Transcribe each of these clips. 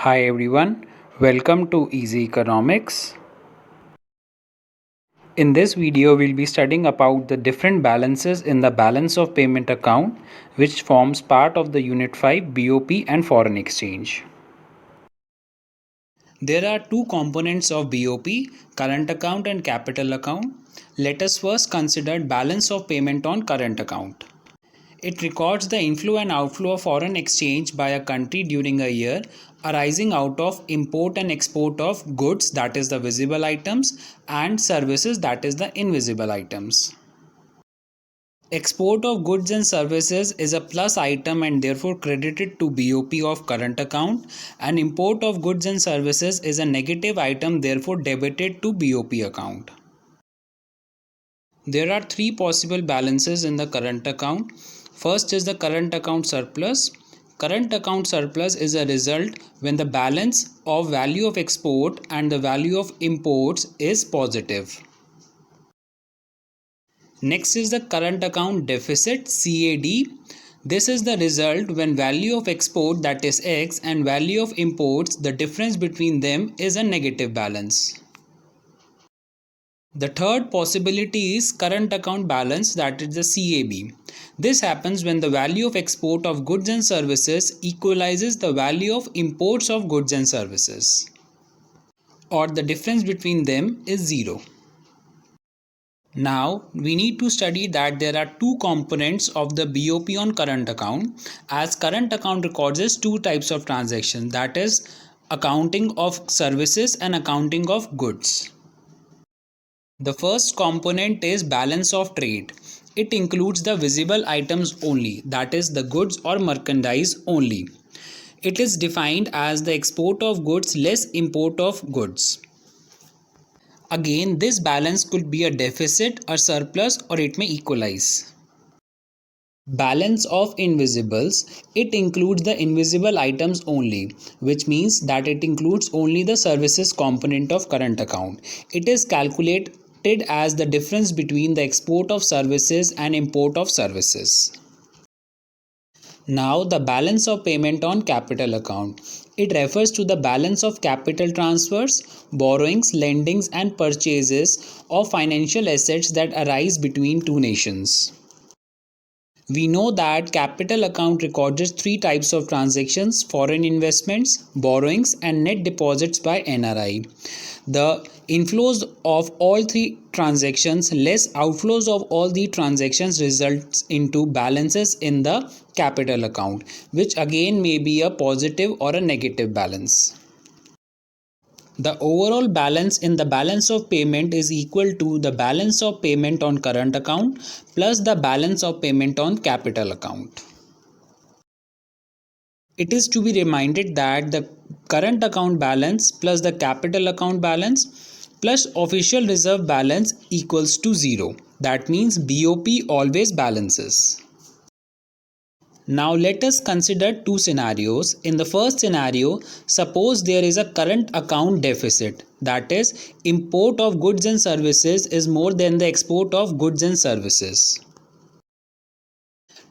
Hi everyone, welcome to Easy Economics. In this video, we'll be studying about the different balances in the balance of payment account, which forms part of the Unit 5 BOP and foreign exchange. There are two components of BOP, current account and capital account. Let us first consider balance of payment on current account. It records the inflow and outflow of foreign exchange by a country during a year arising out of import and export of goods, that is the visible items, and services, that is the invisible items. Export of goods and services is a plus item and therefore credited to BOP of current account, and import of goods and services is a negative item, therefore debited to BOP account. There are three possible balances in the current account. First is the current account surplus. Current account surplus is a result when the balance of value of export and the value of imports is positive. Next is the current account deficit CAD. This is the result when value of export, that is X, and value of imports, the difference between them, is a negative balance. The third possibility is current account balance, that is the CAB. This happens when the value of export of goods and services equalizes the value of imports of goods and services, or the difference between them is zero. Now we need to study that there are two components of the BOP on current account, as current account records two types of transactions, that is accounting of services and accounting of goods. The first component is balance of trade. It includes the visible items only, that is the goods or merchandise only. It is defined as the export of goods less import of goods. Again, this balance could be a deficit, a surplus, or it may equalize. Balance of invisibles. It includes the invisible items only, which means that it includes only the services component of current account. It is calculated as the difference between the export of services and import of services. Now the balance of payment on capital account. It refers to the balance of capital transfers, borrowings, lendings and purchases of financial assets that arise between two nations. We know that capital account records three types of transactions: foreign investments, borrowings and net deposits by NRI. The inflows of all three transactions less outflows of all the transactions results into balances in the capital account, which again may be a positive or a negative balance. The overall balance in the balance of payment is equal to the balance of payment on current account plus the balance of payment on capital account. It is to be reminded that the current account balance plus the capital account balance plus official reserve balance equals to 0. That means BOP always balances. Now let us consider two scenarios. In the first scenario, suppose there is a current account deficit, that is, import of goods and services is more than the export of goods and services.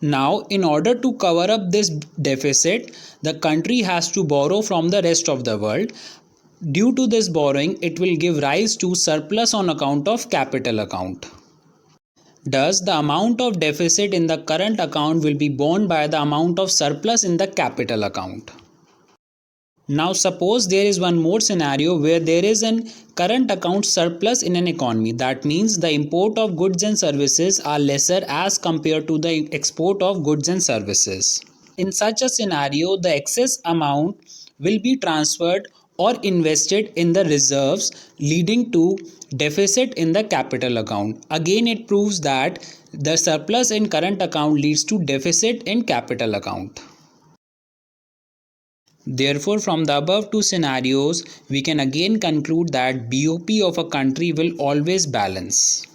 Now, in order to cover up this deficit, the country has to borrow from the rest of the world. Due to this borrowing, it will give rise to surplus on account of capital account. Thus, the amount of deficit in the current account will be borne by the amount of surplus in the capital account. Now, suppose there is one more scenario where there is an current account surplus in an economy. That means the import of goods and services are lesser as compared to the export of goods and services. In such a scenario, the excess amount will be transferred or invested in the reserves, leading to deficit in the capital account. Again, it proves that the surplus in current account leads to deficit in capital account. Therefore, from the above two scenarios, we can again conclude that BOP of a country will always balance.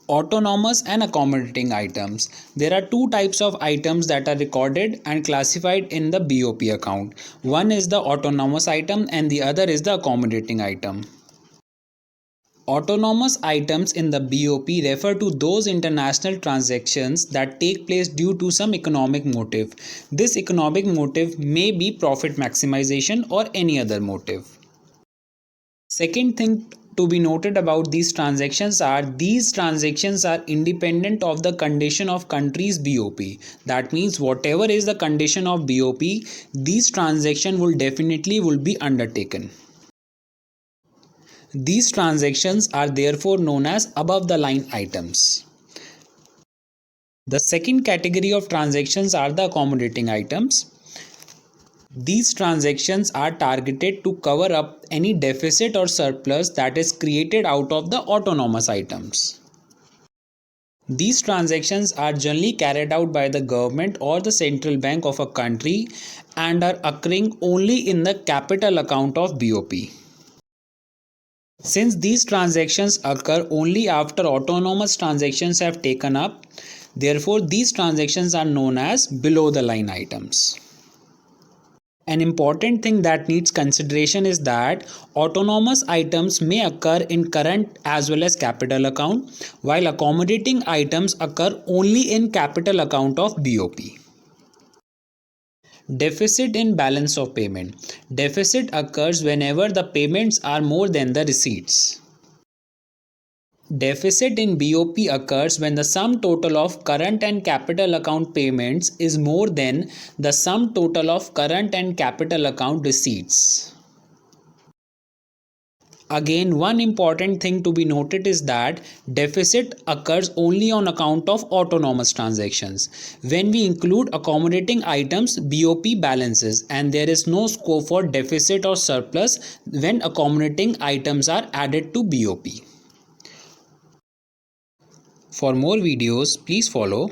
Autonomous and accommodating items. There are two types of items that are recorded and classified in the BOP account. One is the autonomous item and the other is the accommodating item. Autonomous items in the BOP refer to those international transactions that take place due to some economic motive. This economic motive may be profit maximization or any other motive. Second thing to be noted about these transactions are independent of the condition of country's BOP. That means whatever is the condition of BOP, these transactions will be undertaken. These transactions are therefore known as above the line items. The second category of transactions are the accommodating items. These transactions are targeted to cover up any deficit or surplus that is created out of the autonomous items. These transactions are generally carried out by the government or the central bank of a country and are occurring only in the capital account of BOP. Since these transactions occur only after autonomous transactions have taken up, therefore these transactions are known as below the line items. An important thing that needs consideration is that autonomous items may occur in current as well as capital account, while accommodating items occur only in capital account of BOP. Deficit in balance of payment. Deficit occurs whenever the payments are more than the receipts. Deficit in BOP occurs when the sum total of current and capital account payments is more than the sum total of current and capital account receipts. Again, one important thing to be noted is that deficit occurs only on account of autonomous transactions. When we include accommodating items, BOP balances, and there is no scope for deficit or surplus when accommodating items are added to BOP. For more videos, please follow